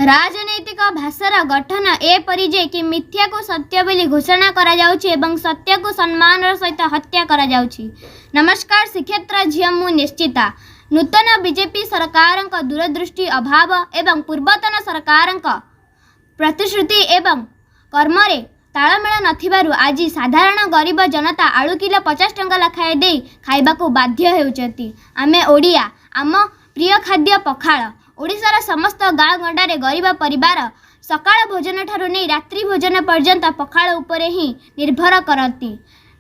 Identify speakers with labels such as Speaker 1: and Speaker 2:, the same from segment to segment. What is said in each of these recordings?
Speaker 1: राजनैतिक भाषार गठन एपरि जे कि मिथ्या को सत्य बोली घोषणा करा जाउछि एवं सत्य को सम्मान सहित हत्या करा जाउछि। नमस्कार श्रीक्षेत्र झियो मु निश्चिता। नूतन बीजेपी सरकार दूरदृष्टि अभाव एवं पूर्वतन सरकार प्रतिश्रुति एवं कर्मरे तालमेल नथिबारु आज साधारण गरीब जनता आलू किलो 50 टंका लखाए दे खाइबाकू बाध्य हेउचंती। आमे ओडिया आम प्रिय खाद्य पखाळ ओडिशार समस्त गाँ गंडारे गरीब परिवार सकाळ भोजन ठारू नहीं रात्रि भोजन पर्यंत पखाळ उपरे ही निर्भर करती।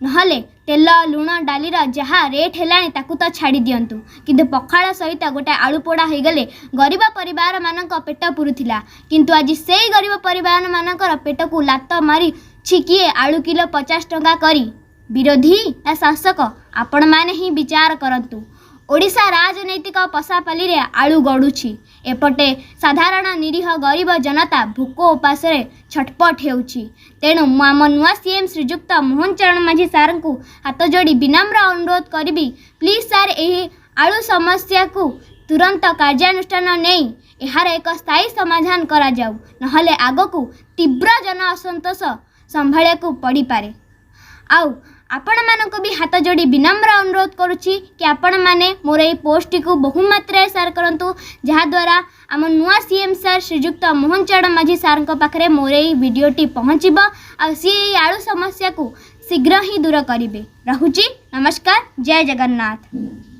Speaker 1: नहले तेल लुण डालीर जहाँ रेट हेलाणी ताकू तो छाड़ी दियंतु, किंतु पखाळ सहित गोटे आलू पोड़ा हो गले गरीब परिवार मानक पेट पुरुथिला। किंतु आज से गरीब परिवार मानकर पेट को लात मारी छिकिए आलू किलो 50 टंका करी विरोधी या शासक आपण माने ही विचार करंतु। ओडिशा राजनैतिक पशापाली रे आलू गड़ुछि, एपटे साधारण निरीह गरीब जनता भूक उपास छटपट हेउछि। तेणु आम नुआ सीएम श्रीजुक्त मोहन चरण माझी सार को हाथ जोड़ी विनम्र अनुरोध करी, प्लीज सार यही आलू समस्या को तुरंत कार्यानुष्ठान नहीं यार एक स्थायी समाधान करा जाऊ, नहले आगकू तीव्र जन असंतोष संभाळा को पड़ी पारे। आउ आपण मानक भी हाथ जोड़ी विनम्र अनुरोध करुछि कि आपण माने मोर ए पोस्ट को बहुमात्रा शेयर करंतु, जहाँ द्वारा आम नुआ सीएम सार श्रीजुक्त मोहन चरण माझी सार पाखे मोर ए वीडियोटी पहुँचब आ सी आलू समस्या को शीघ्र ही दूर करिवे। रहुछि, नमस्कार, जय जगन्नाथ।